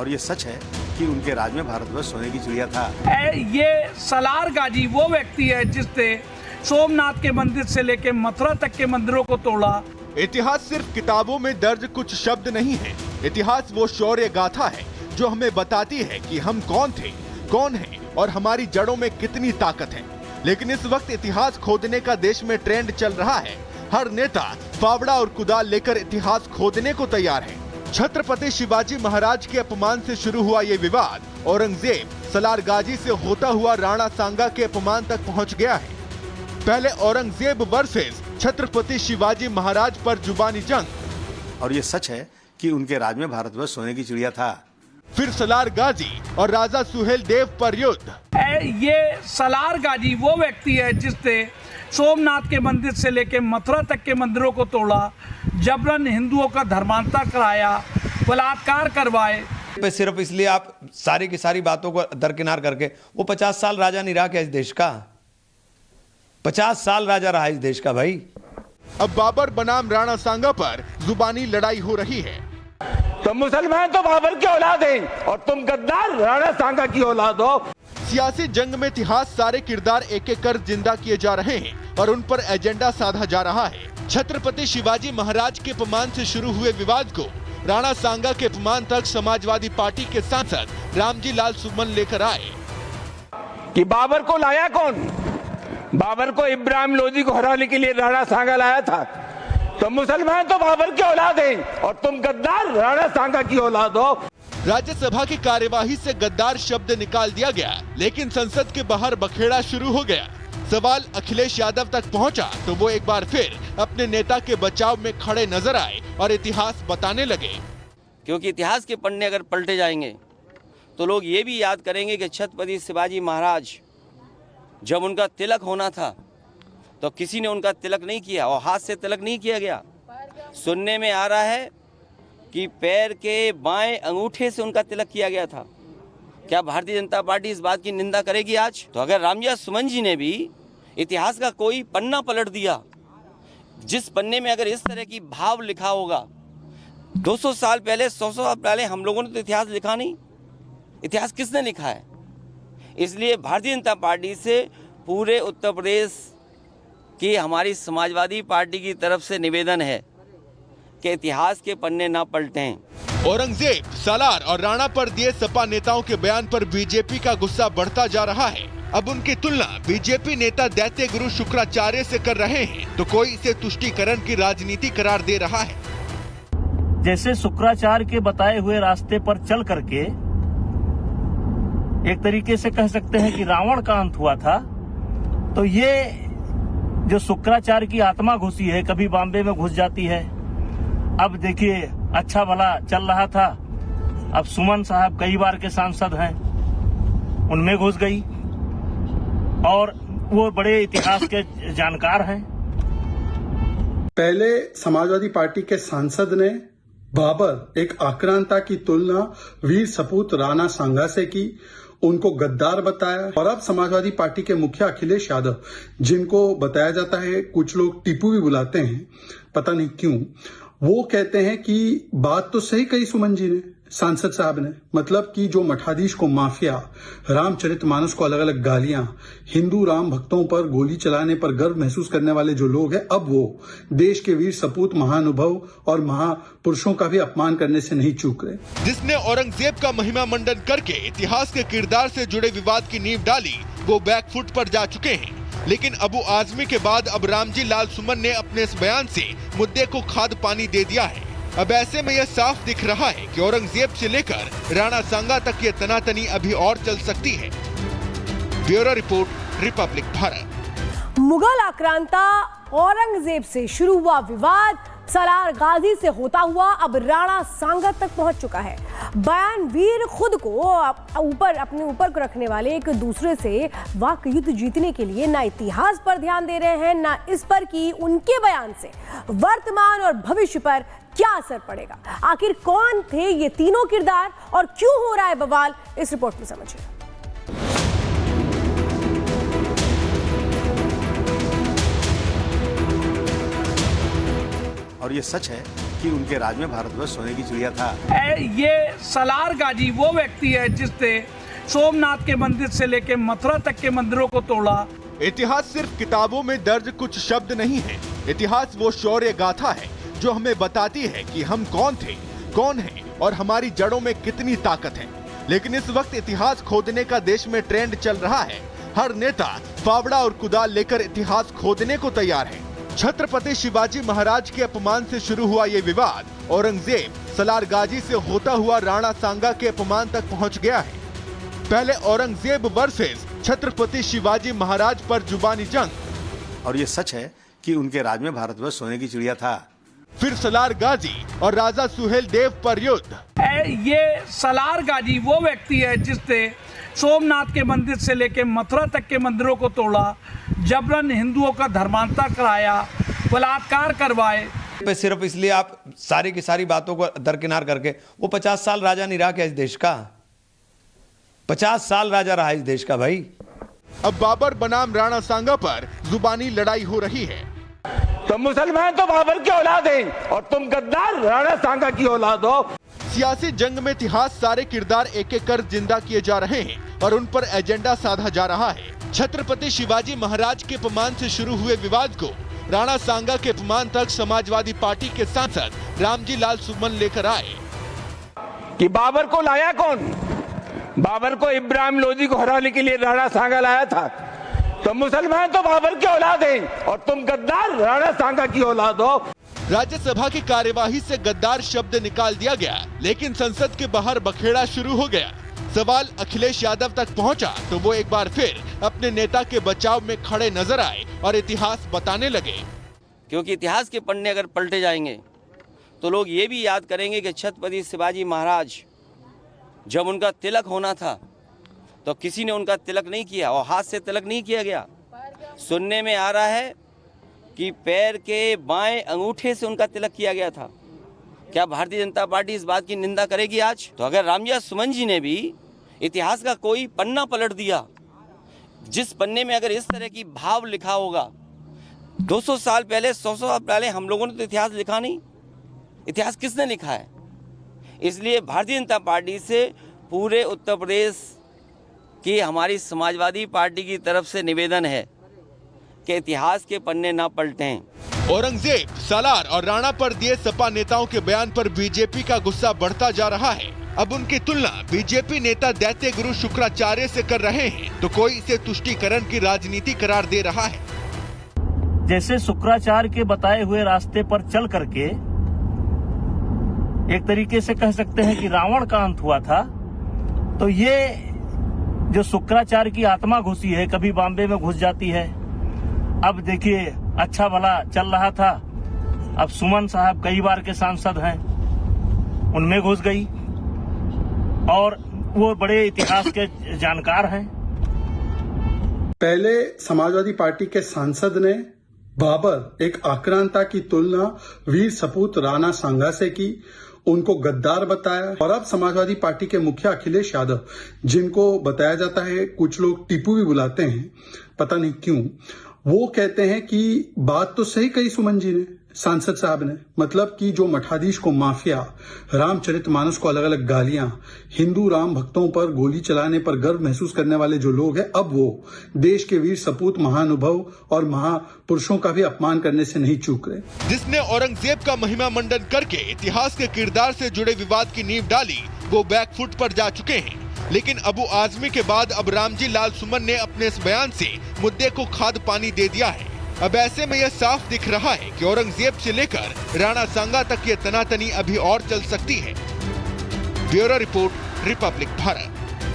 और ये सच है कि उनके राज में भारतवर्ष सोने की चिड़िया था। ये सलार गाजी वो व्यक्ति है जिसने सोमनाथ के मंदिर से लेकर मथुरा तक के मंदिरों को तोड़ा। इतिहास सिर्फ किताबों में दर्ज कुछ शब्द नहीं है। इतिहास वो शौर्य गाथा है जो हमें बताती है कि हम कौन थे, कौन हैं और हमारी जड़ों में कितनी ताकत है। लेकिन इस वक्त इतिहास खोदने का देश में ट्रेंड चल रहा है। हर नेता फावड़ा और कुदाल लेकर इतिहास खोदने को तैयार है। छत्रपति शिवाजी महाराज के अपमान से शुरू हुआ ये विवाद औरंगजेब सलार गाजी से होता हुआ राणा सांगा के अपमान तक पहुंच गया है। पहले औरंगजेब वर्सेस छत्रपति शिवाजी महाराज पर जुबानी जंग, और ये सच है कि उनके राज में भारतवर्ष सोने की चिड़िया था। फिर सलार गाजी और राजा सुहेल देव पर युद्ध। ये सलार गाजी वो व्यक्ति है जिसने सोमनाथ के मंदिर से लेकर मथुरा तक के मंदिरों को तोड़ा, जबरन हिंदुओं का धर्मांतर कराया, बलात्कार करवाए। पे सिर्फ इसलिए आप सारी की सारी बातों को दरकिनार करके, वो 50 साल राजा नहीं रहा क्या इस देश का? 50 साल राजा रहा इस देश का भाई। अब बाबर बनाम राणा सांगा पर जुबानी लड़ाई हो रही है। तो मुसलमान तो बाबर की औलाद हैं और तुम गद्दार राणा सांगा की औलाद हो। सियासी जंग में इतिहास सारे किरदार एक एक कर जिंदा किए जा रहे हैं और उन पर एजेंडा साधा जा रहा है। छत्रपति शिवाजी महाराज के अपमान से शुरू हुए विवाद को राणा सांगा के अपमान तक समाजवादी पार्टी के सांसद रामजी लाल सुमन लेकर आए। कि बाबर को लाया कौन? बाबर को इब्राहिम लोदी को हराने के लिए राणा सांगा लाया था। तो मुसलमान तो बाबर की औलाद हैं और तुम गद्दार राणा सांगा की औलाद हो। राज्यसभा की कार्यवाही से गद्दार शब्द निकाल दिया गया, लेकिन संसद के बाहर बखेड़ा शुरू हो गया। सवाल अखिलेश यादव तक पहुंचा तो वो एक बार फिर अपने नेता के बचाव में खड़े नजर आए और इतिहास बताने लगे। क्योंकि इतिहास के पन्ने अगर पलटे जाएंगे तो लोग ये भी याद करेंगे कि छत्रपति शिवाजी महाराज जब उनका तिलक होना था तो किसी ने उनका तिलक नहीं किया और हाथ से तिलक नहीं किया गया। सुनने में आ रहा है कि पैर के बाएं अंगूठे से उनका तिलक किया गया था। क्या भारतीय जनता पार्टी इस बात की निंदा करेगी आज? तो अगर रामजी सुमन जी ने भी इतिहास का कोई पन्ना पलट दिया, जिस पन्ने में अगर इस तरह की भाव लिखा होगा, 200 साल पहले 100 साल पहले हम लोगों ने तो इतिहास लिखा नहीं। इतिहास किसने लिखा है? इसलिए भारतीय जनता पार्टी से पूरे उत्तर प्रदेश की हमारी समाजवादी पार्टी की तरफ से निवेदन है कि इतिहास के पन्ने ना पलटें। औरंगजेब, सालार और राणा पर दिए सपा नेताओं के बयान पर बीजेपी का गुस्सा बढ़ता जा रहा है। अब उनकी तुलना बीजेपी नेता दैत्य गुरु शुक्राचार्य से कर रहे हैं तो कोई इसे तुष्टीकरण की राजनीति करार दे रहा है। जैसे शुक्राचार्य के बताए हुए रास्ते पर चल करके एक तरीके से कह सकते हैं कि रावण का अंत हुआ था, तो ये जो शुक्राचार्य की आत्मा घुसी है, कभी बॉम्बे में घुस जाती है। अब देखिए अच्छा भला चल रहा था, अब सुमन साहब कई बार के सांसद हैं, उनमें घुस गई और वो बड़े इतिहास के जानकार हैं। पहले समाजवादी पार्टी के सांसद ने बाबर एक आक्रांता की तुलना वीर सपूत राणा सांगा से की, उनको गद्दार बताया। और अब समाजवादी पार्टी के मुखिया अखिलेश यादव, जिनको बताया जाता है कुछ लोग टिप्पू भी बुलाते हैं, पता नहीं क्यों, वो कहते हैं कि बात तो सही कही सुमन जी ने, सांसद साहब ने, मतलब कि जो मठाधीश को माफिया, रामचरितमानस को अलग अलग गालियां, हिंदू राम भक्तों पर गोली चलाने पर गर्व महसूस करने वाले जो लोग हैं, अब वो देश के वीर सपूत महानुभव और महापुरुषों का भी अपमान करने से नहीं चूक रहे। जिसने औरंगजेब का महिमा मंडन करके इतिहास के किरदार से जुड़े विवाद की नींव डाली, वो बैकफुट पर जा चुके हैं। लेकिन अबू आजमी के बाद अब रामजी लाल सुमन ने अपने इस बयान से मुद्दे को खाद पानी दे दिया है। अब ऐसे में यह साफ दिख रहा है कि औरंगजेब से लेकर राणा सांगा तक ये तनातनी अभी और चल सकती है। Bureau report, republic Bharat. Mughal आक्रांता औरंगजेब से शुरू हुआ विवाद सलार गाजी से होता हुआ अब राणा सांगा तक पहुंच चुका है। बयान वीर खुद को अपने ऊपर को रखने वाले एक दूसरे से वाक युद्ध जीतने के लिए ना इतिहास पर ध्यान दे रहे हैं, ना इस पर कि उनके बयान से वर्तमान और भविष्य पर क्या असर पड़ेगा। आखिर कौन थे ये तीनों किरदार और क्यों हो रहा है बवाल, इस रिपोर्ट में समझिए। और ये सच है कि उनके राज में भारतवर्ष सोने की चिड़िया था। ये सलार गाजी वो व्यक्ति है जिसने सोमनाथ के मंदिर से लेकर मथुरा तक के मंदिरों को तोड़ा। इतिहास सिर्फ किताबों में दर्ज कुछ शब्द नहीं है। इतिहास वो शौर्य गाथा है जो हमें बताती है कि हम कौन थे, कौन हैं और हमारी जड़ों में कितनी ताकत है। लेकिन इस वक्त इतिहास खोदने का देश में ट्रेंड चल रहा है। हर नेता फावड़ा और कुदाल लेकर इतिहास खोदने को तैयार है। छत्रपति शिवाजी महाराज के अपमान से शुरू हुआ ये विवाद औरंगजेब सलार गाजी से होता हुआ राणा सांगा के अपमान तक पहुंच गया है। पहले औरंगजेब वर्सेस छत्रपति शिवाजी महाराज पर जुबानी जंग, और ये सच है कि उनके राज में भारतवर्ष सोने की चिड़िया था। फिर सलार गाजी और राजा सुहेल देव पर युद्ध। ये सलार गाजी वो व्यक्ति है जिसने सोमनाथ के मंदिर से लेकर मथुरा तक के मंदिरों को तोड़ा, जबरन हिंदुओं का धर्मांतर कराया, बलात्कार करवाए। पे सिर्फ इसलिए आप सारी की सारी बातों को दरकिनार करके, वो 50 साल राजा नहीं रहा क्या इस देश का? 50 साल राजा रहा इस देश का भाई। अब बाबर बनाम राणा सांगा पर जुबानी लड़ाई हो रही है। तो मुसलमान तो बाबर की औलाद हैं और तुम गद्दार राणा सांगा की औलाद हो। सियासी जंग में इतिहास सारे किरदार एक एक कर जिंदा किए जा रहे हैं और उन पर एजेंडा साधा जा रहा है। छत्रपति शिवाजी महाराज के अपमान से शुरू हुए विवाद को राणा सांगा के अपमान तक समाजवादी पार्टी के सांसद रामजी लाल सुमन लेकर आए। कि बाबर को लाया कौन? बाबर को इब्राहिम लोदी को हराने के लिए राणा सांगा लाया था। तो मुसलमान तो बाबर की औलाद हैं और तुम गद्दार राणा सांगा की औलाद हो। राज्यसभा की कार्यवाही से गद्दार शब्द निकाल दिया गया, लेकिन संसद के बाहर बखेड़ा शुरू हो गया। सवाल अखिलेश यादव तक पहुंचा तो वो एक बार फिर अपने नेता के बचाव में खड़े नजर आए और इतिहास बताने लगे। क्योंकि इतिहास के पन्ने अगर पलटे जाएंगे तो लोग ये भी याद करेंगे कि छत्रपति शिवाजी महाराज जब उनका तिलक होना था तो किसी ने उनका तिलक नहीं किया और हाथ से तिलक नहीं किया गया। सुनने में आ रहा है कि पैर के बाएं अंगूठे से उनका तिलक किया गया था। क्या भारतीय जनता पार्टी इस बात की निंदा करेगी आज? तो अगर रामजी सुमन जी ने भी इतिहास का कोई पन्ना पलट दिया, जिस पन्ने में अगर इस तरह की भाव लिखा होगा, 200 साल पहले 100 साल पहले हम लोगों ने तो इतिहास लिखा नहीं। इतिहास किसने लिखा है? इसलिए भारतीय जनता पार्टी से पूरे उत्तर प्रदेश की हमारी समाजवादी पार्टी की तरफ से निवेदन है कि इतिहास के पन्ने ना पलटें। औरंगजेब, सालार और राणा पर दिए सपा नेताओं के बयान पर बीजेपी का गुस्सा बढ़ता जा रहा है। अब उनकी तुलना बीजेपी नेता दैत्य गुरु शुक्राचार्य से कर रहे हैं तो कोई इसे तुष्टीकरण की राजनीति करार दे रहा है। जैसे शुक्राचार्य के बताए हुए रास्ते पर चल करके एक तरीके से कह सकते हैं कि रावण का अंत हुआ था, तो ये जो शुक्राचार्य की आत्मा घुसी है, कभी बॉम्बे में घुस जाती है। अब देखिए अच्छा भला चल रहा था, अब सुमन साहब कई बार के सांसद हैं, उनमें घुस गई और वो बड़े इतिहास के जानकार हैं। पहले समाजवादी पार्टी के सांसद ने बाबर एक आक्रांता की तुलना वीर सपूत राणा सांगा से की, उनको गद्दार बताया। और अब समाजवादी पार्टी के मुखिया अखिलेश यादव, जिनको बताया जाता है कुछ लोग टीपू भी बुलाते हैं, पता नहीं क्यों, वो कहते हैं कि बात तो सही कही सुमन जी ने, सांसद साहब ने, मतलब कि जो मठाधीश को माफिया, रामचरितमानस को अलग अलग गालियां, हिंदू राम भक्तों पर गोली चलाने पर गर्व महसूस करने वाले जो लोग हैं, अब वो देश के वीर सपूत महानुभव और महापुरुषों का भी अपमान करने से नहीं चूक रहे। जिसने औरंगजेब का महिमा मंडन करके इतिहास के किरदार से जुड़े विवाद की नींव डाली, वो बैकफुट पर जा चुके हैं। लेकिन अबू आजमी के बाद अब रामजी लाल सुमन ने अपने इस बयान से मुद्दे को खाद पानी दे दिया है। अब ऐसे में यह साफ दिख रहा है कि औरंगजेब से लेकर राणा सांगा तक ये तनातनी अभी और चल सकती है। Bureau report, republic Bharat.